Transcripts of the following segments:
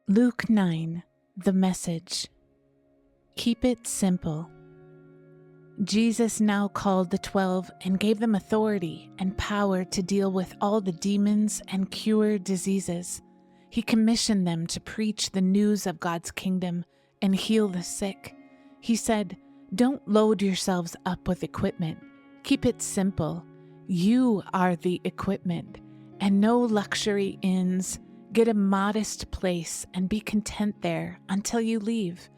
Luke 9, the message. Keep it simple. Jesus now called the 12 and gave them authority and power to deal with all the demons and cure diseases. He commissioned them to preach the news of God's kingdom and heal the sick. He said, "Don't load yourselves up with equipment. Keep it simple. You are the equipment, and no luxury inns. Get a modest place and be content there until you leave.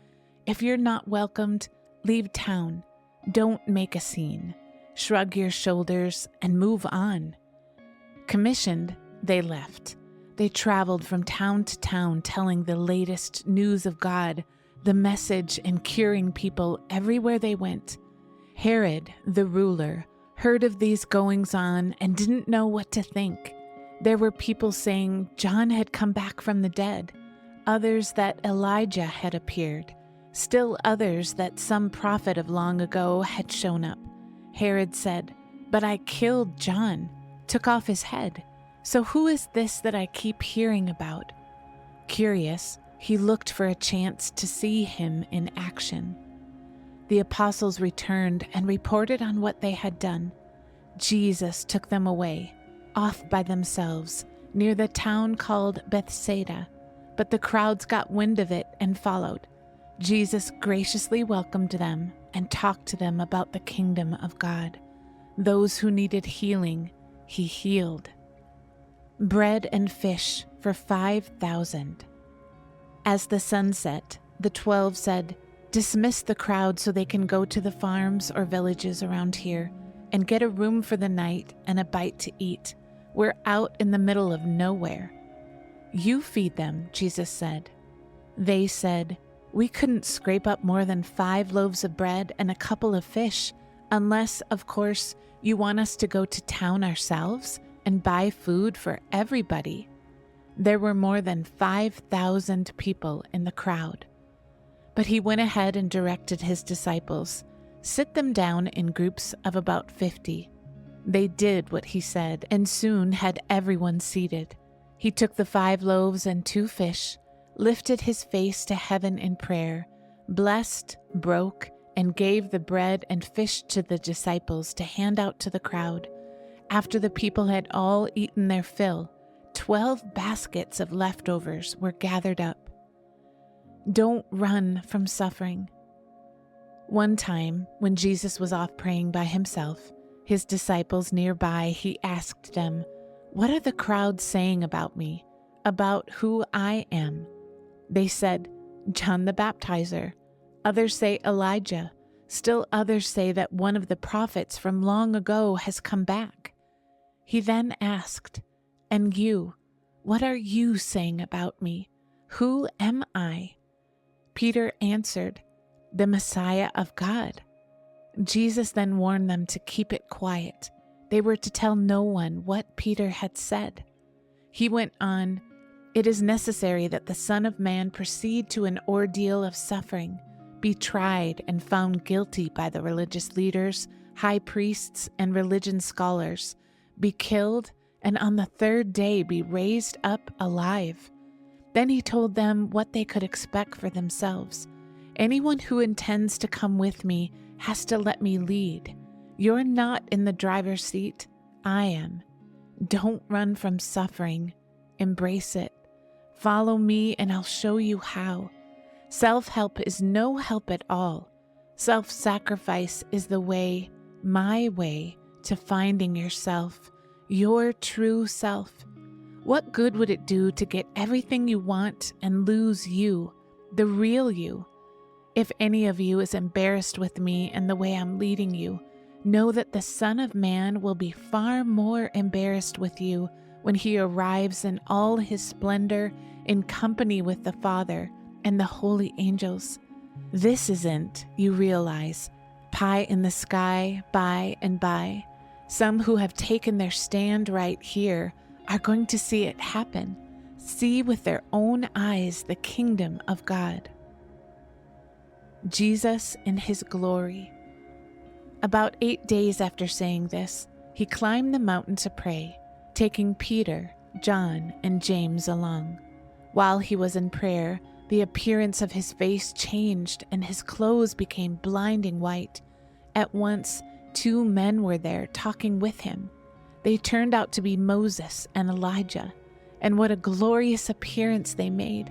If you're not welcomed, leave town. Don't make a scene. Shrug your shoulders and move on." Commissioned, they left. They traveled from town to town telling the latest news of God, the message, and curing people everywhere they went. Herod, the ruler, heard of these goings-on and didn't know what to think. There were people saying John had come back from the dead, others that Elijah had appeared, still others that some prophet of long ago had shown up. Herod said, "But I killed John, took off his head. So who is this that I keep hearing about?" Curious, he looked for a chance to see him in action. The apostles returned and reported on what they had done. Jesus took them away, off by themselves, near the town called Bethsaida, but the crowds got wind of it and followed. Jesus graciously welcomed them and talked to them about the kingdom of God. Those who needed healing, he healed. Bread and fish for 5,000. As the sun set, the 12 said, "Dismiss the crowd so they can go to the farms or villages around here and get a room for the night and a bite to eat. We're out in the middle of nowhere." "You feed them," Jesus said. They said, "We couldn't scrape up more than 5 loaves of bread and a couple of fish, unless, of course, you want us to go to town ourselves and buy food for everybody." There were more than 5,000 people in the crowd. But he went ahead and directed his disciples, "Sit them down in groups of about 50. They did what he said and soon had everyone seated. He took the 5 loaves and 2 fish, lifted his face to heaven in prayer, blessed, broke, and gave the bread and fish to the disciples to hand out to the crowd. After the people had all eaten their fill, 12 baskets of leftovers were gathered up. Don't run from suffering. One time, when Jesus was off praying by himself, his disciples nearby, he asked them, "What are the crowds saying about me, about who I am?" They said, "John the Baptizer." Others say Elijah. Still others say that one of the prophets from long ago has come back. He then asked, "And you, what are you saying about me? Who am I?" Peter answered, "The Messiah of God." Jesus then warned them to keep it quiet. They were to tell no one what Peter had said. He went on, "It is necessary that the Son of Man proceed to an ordeal of suffering, be tried and found guilty by the religious leaders, high priests, and religion scholars, be killed, and on the 3rd day be raised up alive." Then he told them what they could expect for themselves. "Anyone who intends to come with me has to let me lead. You're not in the driver's seat, I am. Don't run from suffering. Embrace it. Follow me and I'll show you how. Self-help is no help at all. Self-sacrifice is the way, my way, to finding yourself, your true self. What good would it do to get everything you want and lose you, the real you? If any of you is embarrassed with me and the way I'm leading you, know that the Son of Man will be far more embarrassed with you when he arrives in all his splendor in company with the Father and the holy angels. This isn't, you realize, pie in the sky by and by. Some who have taken their stand right here are going to see it happen, see with their own eyes the kingdom of God. Jesus in his glory. About 8 days after saying this, he climbed the mountain to pray, taking Peter, John, and James along. While he was in prayer, the appearance of his face changed and his clothes became blinding white. At once, 2 men were there talking with him. They turned out to be Moses and Elijah, and what a glorious appearance they made.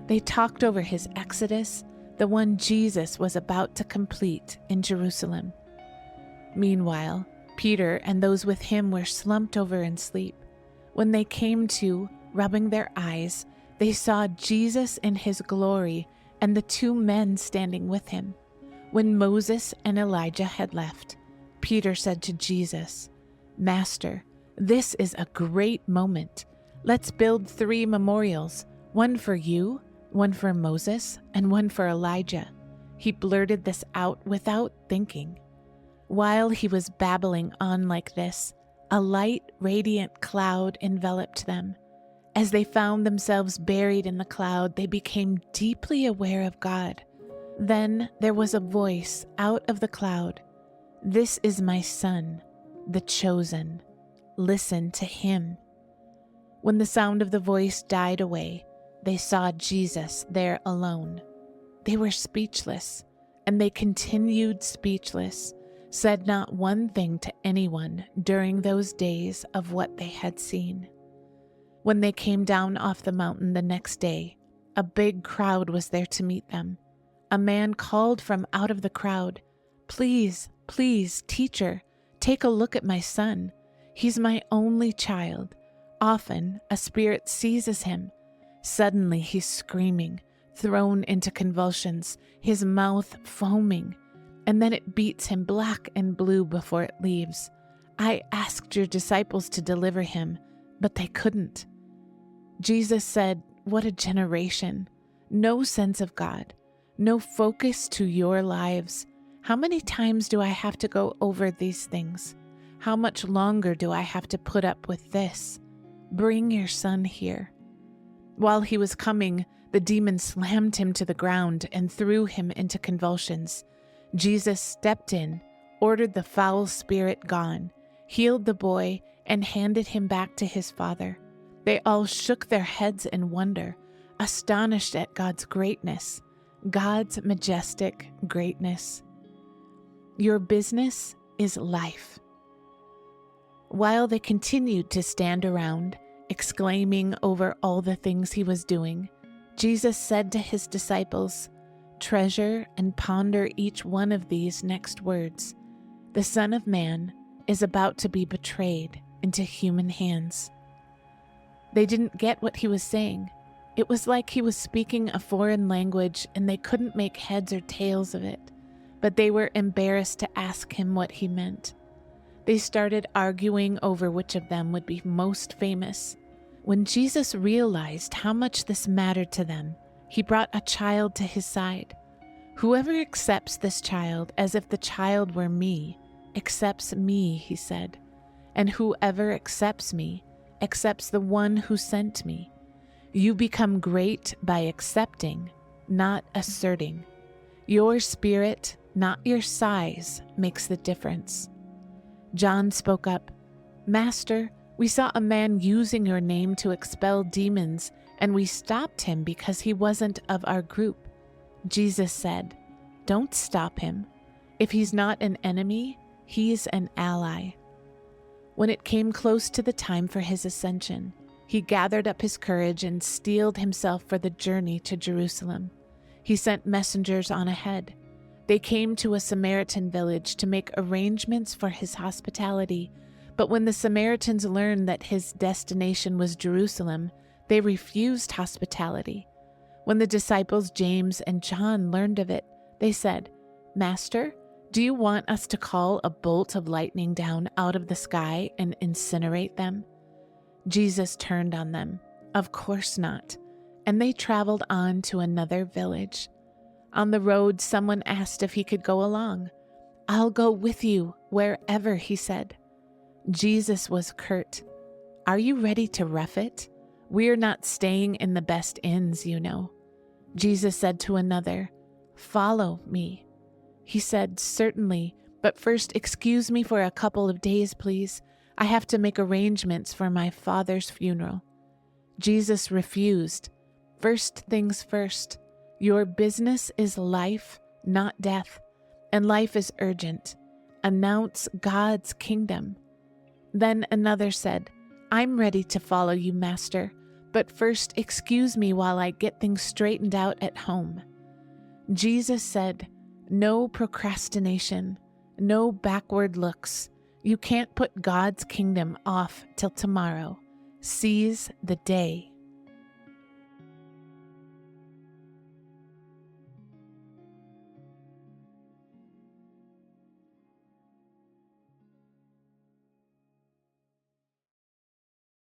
They talked over his exodus, the one Jesus was about to complete in Jerusalem. Meanwhile, Peter and those with him were slumped over in sleep. When they came to, rubbing their eyes, they saw Jesus in his glory and the 2 men standing with him. When Moses and Elijah had left, Peter said to Jesus, "Master, this is a great moment. Let's build 3 memorials, one for you, one for Moses, and one for Elijah." He blurted this out without thinking. While he was babbling on like this, a light, radiant cloud enveloped them. As they found themselves buried in the cloud, they became deeply aware of God. Then there was a voice out of the cloud. "This is my Son, the chosen. Listen to him." When the sound of the voice died away, they saw Jesus there alone. They were speechless, and they continued speechless, said not one thing to anyone during those days of what they had seen. When they came down off the mountain the next day, a big crowd was there to meet them. A man called from out of the crowd, "Please, please, teacher, take a look at my son. He's my only child. Often a spirit seizes him. Suddenly he's screaming, thrown into convulsions, his mouth foaming, and then it beats him black and blue before it leaves. I asked your disciples to deliver him, but they couldn't." Jesus said, "What a generation. No sense of God, no focus to your lives. How many times do I have to go over these things? How much longer do I have to put up with this? Bring your son here." While he was coming, the demon slammed him to the ground and threw him into convulsions. Jesus stepped in, ordered the foul spirit gone, healed the boy, and handed him back to his father. They all shook their heads in wonder, astonished at God's greatness, God's majestic greatness. Your business is life. While they continued to stand around, exclaiming over all the things he was doing, Jesus said to his disciples, "Treasure and ponder each one of these next words. The Son of Man is about to be betrayed into human hands." They didn't get what he was saying. It was like he was speaking a foreign language and they couldn't make heads or tails of it, but they were embarrassed to ask him what he meant. They started arguing over which of them would be most famous. When Jesus realized how much this mattered to them, he brought a child to his side. "Whoever accepts this child as if the child were me, accepts me," he said. "And whoever accepts me, accepts the one who sent me. You become great by accepting, not asserting. Your spirit, not your size, makes the difference." John spoke up, "Master, we saw a man using your name to expel demons, and we stopped him because he wasn't of our group." Jesus said, "Don't stop him. If he's not an enemy, he's an ally." When it came close to the time for his ascension, he gathered up his courage and steeled himself for the journey to Jerusalem. He sent messengers on ahead. They came to a Samaritan village to make arrangements for his hospitality, but when the Samaritans learned that his destination was Jerusalem, they refused hospitality. When the disciples James and John learned of it, they said, "Master, do you want us to call a bolt of lightning down out of the sky and incinerate them?" Jesus turned on them. Of course not. And they traveled on to another village. On the road, someone asked if he could go along. "I'll go with you wherever," he said. Jesus was curt. "Are you ready to rough it? We're not staying in the best inns, you know." Jesus said to another, "Follow me." He said, "Certainly, but first excuse me for a couple of days, please. I have to make arrangements for my father's funeral." Jesus refused. First things first, your business is life, not death, and life is urgent. Announce God's kingdom." Then another said, "I'm ready to follow you, Master, but first excuse me while I get things straightened out at home." Jesus said, "No procrastination, no backward looks. You can't put God's kingdom off till tomorrow. Seize the day."